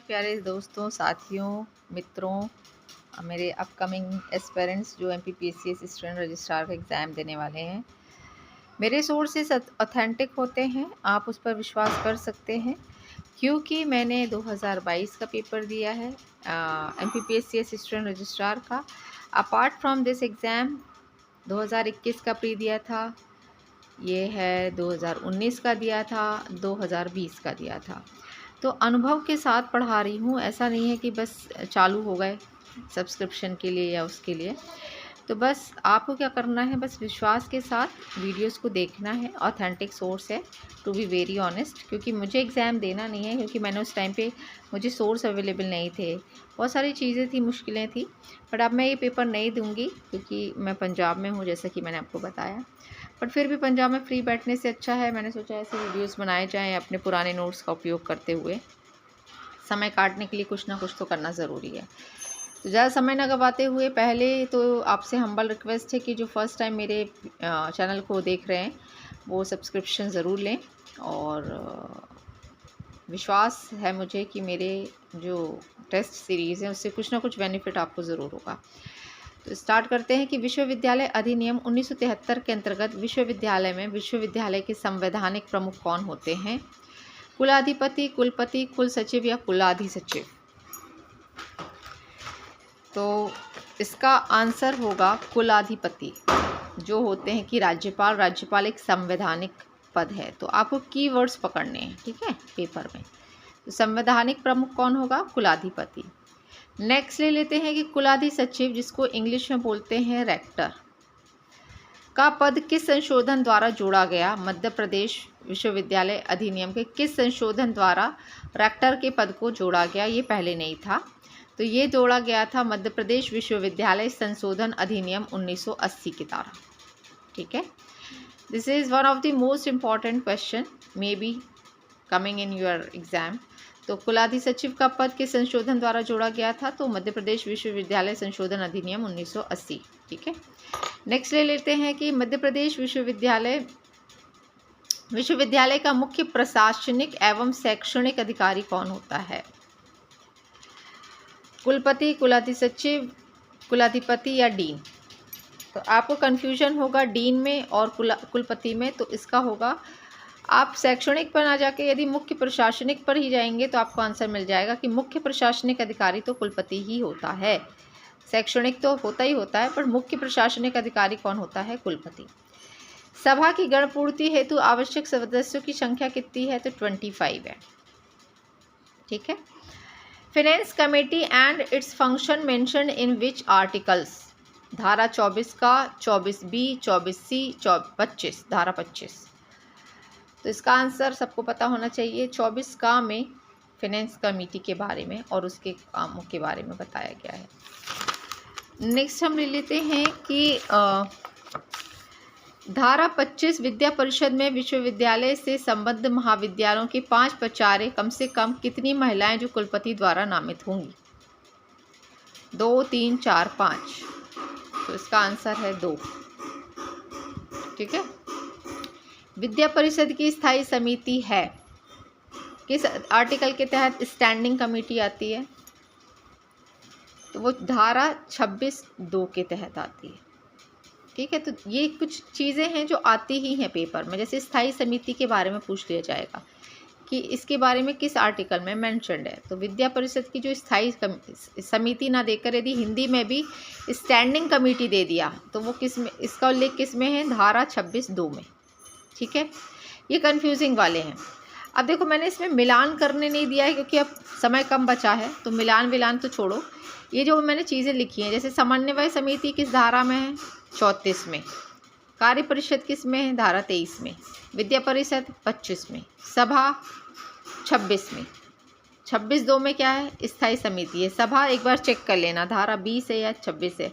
प्यारे दोस्तों, साथियों, मित्रों, मेरे अपकमिंग एस्पिरेंट्स जो एमपीपीएससी असिस्टेंट रजिस्ट्रार का एग्ज़ाम देने वाले हैं। मेरे सोर्सेस ऑथेंटिक होते हैं, आप उस पर विश्वास कर सकते हैं क्योंकि मैंने 2022 का पेपर दिया है एमपीपीएससी असिस्टेंट रजिस्ट्रार का। अपार्ट फ्रॉम दिस एग्ज़ाम 2021 का प्री दिया था, ये है 2019 का दिया था, 2020 का दिया था। तो अनुभव के साथ पढ़ा रही हूँ, ऐसा नहीं है कि बस चालू हो गए सब्सक्रिप्शन के लिए या उसके लिए। तो बस आपको क्या करना है, बस विश्वास के साथ वीडियोस को देखना है। ऑथेंटिक सोर्स है, टू बी वेरी ऑनेस्ट, क्योंकि मुझे एग्ज़ाम देना नहीं है, क्योंकि मैंने उस टाइम पे मुझे सोर्स अवेलेबल नहीं थे, बहुत सारी चीज़ें थी, मुश्किलें थी। बट अब मैं ये पेपर नहीं दूँगी क्योंकि मैं पंजाब में हूँ, जैसा कि मैंने आपको बताया। बट फिर भी पंजाब में फ्री बैठने से अच्छा है, मैंने सोचा ऐसे वीडियोस बनाए जाएं अपने पुराने नोट्स का उपयोग करते हुए। समय काटने के लिए कुछ ना कुछ तो करना ज़रूरी है। तो ज़्यादा समय ना गवाते हुए पहले तो आपसे हम्बल रिक्वेस्ट है कि जो फर्स्ट टाइम मेरे चैनल को देख रहे हैं वो सब्सक्रिप्शन ज़रूर लें। और विश्वास है मुझे कि मेरे जो टेस्ट सीरीज़ हैं उससे कुछ ना कुछ बेनिफिट आपको ज़रूर होगा। तो स्टार्ट करते हैं कि विश्वविद्यालय अधिनियम 1973 के अंतर्गत विश्वविद्यालय में विश्वविद्यालय के संवैधानिक प्रमुख कौन होते हैं? कुलाधिपति, कुलपति, कुल सचिव या कुलाधि सचिव? तो इसका आंसर होगा कुलाधिपति, जो होते हैं कि राज्यपाल एक संवैधानिक पद है। तो आपको कीवर्ड्स पकड़ने हैं, ठीक है, पेपर में। तो संवैधानिक प्रमुख कौन होगा? कुलाधिपति। नेक्स्ट ले लेते हैं कि कुलाधि सचिव, जिसको इंग्लिश में बोलते हैं रेक्टर, का पद किस संशोधन द्वारा जोड़ा गया? मध्य प्रदेश विश्वविद्यालय अधिनियम के किस संशोधन द्वारा रेक्टर के पद को जोड़ा गया? ये पहले नहीं था, तो ये जोड़ा गया था मध्य प्रदेश विश्वविद्यालय संशोधन अधिनियम 1980 के द्वारा, ठीक है। This is one of the most important question may be coming in your exam. तो कुलाधि सचिव का पद किस संशोधन द्वारा जोड़ा गया था? तो मध्य प्रदेश विश्वविद्यालय संशोधन अधिनियम 1980, ठीक है। नेक्स्ट ले लेते हैं कि मध्य प्रदेश विश्वविद्यालय का मुख्य प्रशासनिक एवं शैक्षणिक अधिकारी कौन होता है? कुलपति, कुलाधि सचिव, कुलाधिपति या डीन? तो आपको कन्फ्यूजन होगा डीन में और कुलपति में, तो इसका होगा, आप शैक्षणिक पर ना जाके यदि मुख्य प्रशासनिक पर ही जाएंगे तो आपको आंसर मिल जाएगा कि मुख्य प्रशासनिक अधिकारी तो कुलपति ही होता है। शैक्षणिक तो होता ही होता है, पर मुख्य प्रशासनिक अधिकारी कौन होता है? कुलपति। सभा की गणपूर्ति हेतु आवश्यक सदस्यों की संख्या कितनी है? तो 25 है, ठीक है। Finance committee and its function mention in which articles? धारा 24 का, 24B, 24C, 25, धारा 25। तो इसका आंसर सबको पता होना चाहिए। 24 का में फाइनेंस कमेटी के बारे में और उसके कामों के बारे में बताया गया है। नेक्स्ट हम ले लेते हैं कि धारा 25 विद्या परिषद में विश्वविद्यालय से संबद्ध महाविद्यालयों के 5 प्राचार्य कम से कम कितनी महिलाएं जो कुलपति द्वारा नामित होंगी? 2, 3, 4, 5। तो इसका आंसर है 2, ठीक है। विद्या परिषद की स्थायी समिति है, किस आर्टिकल के तहत स्टैंडिंग कमेटी आती है? तो वो धारा 26(2) के तहत आती है, ठीक है। तो ये कुछ चीज़ें हैं जो आती ही हैं पेपर में। जैसे स्थायी समिति के बारे में पूछ लिया जाएगा कि इसके बारे में किस आर्टिकल में मेंशन्ड है, तो विद्या परिषद की जो स्थायी समिति ना देकर यदि हिंदी में भी स्टैंडिंग कमेटी दे दिया तो वो किस में, इसका उल्लेख किस में है? धारा 26(2) में, ठीक है। ये कन्फ्यूजिंग वाले हैं। अब देखो, मैंने इसमें मिलान करने नहीं दिया है क्योंकि अब समय कम बचा है, तो मिलान तो छोड़ो। ये जो मैंने चीज़ें लिखी हैं, जैसे समन्वय समिति किस धारा में है? 34 में। कार्य परिषद किस में है? धारा 23 में। विद्या परिषद 25 में। सभा 26 में। 26(2) में क्या है? स्थायी समिति है। सभा एक बार चेक कर लेना, धारा 20 है या 26 है?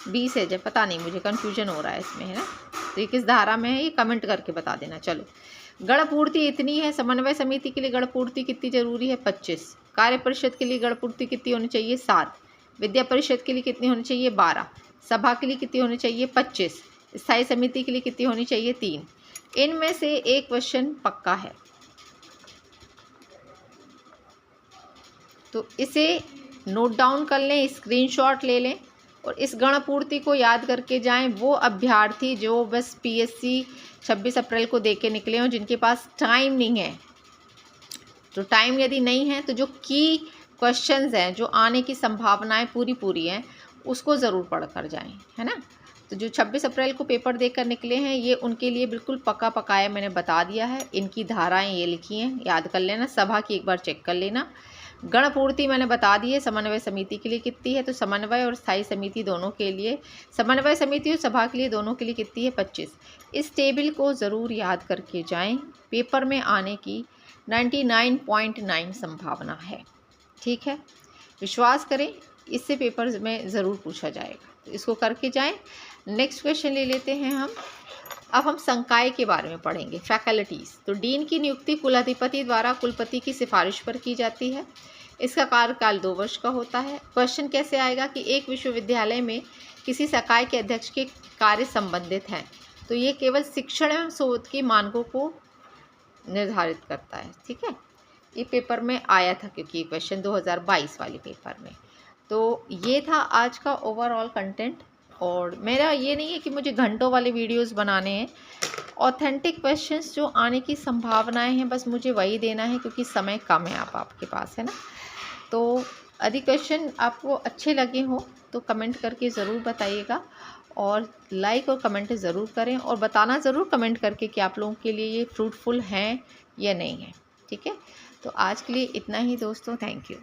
20 है, जब पता नहीं, मुझे कन्फ्यूजन हो रहा है इसमें, है ना। तो ये किस धारा में है, ये कमेंट करके बता देना। चलो, गणपूर्ति इतनी है। समन्वय समिति के लिए गणपूर्ति कितनी जरूरी है? 25। कार्य परिषद के लिए गणपूर्ति कितनी होनी चाहिए? 7। विद्या परिषद के लिए कितनी होनी चाहिए? 12। सभा के लिए कितनी होनी चाहिए? 25। स्थायी समिति के लिए कितनी होनी चाहिए? 3। इनमें से एक क्वेश्चन पक्का है, तो इसे नोट डाउन कर लें, स्क्रीनशॉट ले लें और इस गणपूर्ति को याद करके जाएं। वो अभ्यर्थी जो बस पीएससी 26 अप्रैल को दे के निकले हों, जिनके पास टाइम नहीं है, तो टाइम यदि नहीं है तो जो की क्वेश्चंस हैं, जो आने की संभावनाएं पूरी हैं, उसको ज़रूर पढ़ कर जाएँ, है ना। तो जो 26 अप्रैल को पेपर देकर निकले हैं, ये उनके लिए बिल्कुल पका पकाया मैंने बता दिया है। इनकी धाराएं ये लिखी हैं, याद कर लेना। सभा की एक बार चेक कर लेना। गणपूर्ति मैंने बता दी है समन्वय समिति के लिए कितनी है, तो समन्वय और स्थायी समिति दोनों के लिए, समन्वय समिति और सभा के लिए दोनों के लिए कितनी है, 25। इस टेबल को ज़रूर याद करके जाएं। पेपर में आने की 99.9 संभावना है, ठीक है। विश्वास करें, इससे पेपर में ज़रूर पूछा जाएगा, तो इसको करके जाएं। नेक्स्ट क्वेश्चन ले लेते हैं हम। अब हम संकाय के बारे में पढ़ेंगे, फैकल्टीज़। तो डीन की नियुक्ति कुलाधिपति द्वारा कुलपति की सिफारिश पर की जाती है। इसका कार्यकाल 2 वर्ष का होता है। क्वेश्चन कैसे आएगा कि एक विश्वविद्यालय में किसी संकाय के अध्यक्ष के कार्य संबंधित हैं, तो ये केवल शिक्षण एवं शोध के मानकों को निर्धारित करता है, ठीक है। ये पेपर में आया था, क्योंकि ये क्वेश्चन 2022 वाले पेपर में। तो ये था आज का ओवरऑल कंटेंट। और मेरा ये नहीं है कि मुझे घंटों वाले वीडियोस बनाने हैं। ऑथेंटिक क्वेश्चंस जो आने की संभावनाएं हैं, बस मुझे वही देना है, क्योंकि समय कम है आपके पास, है ना। तो यदि क्वेश्चन आपको अच्छे लगे हो तो कमेंट करके ज़रूर बताइएगा, और लाइक और कमेंट ज़रूर करें, और बताना ज़रूर कमेंट करके कि आप लोगों के लिए ये फ्रूटफुल हैं या नहीं है, ठीक है। तो आज के लिए इतना ही दोस्तों, थैंक यू।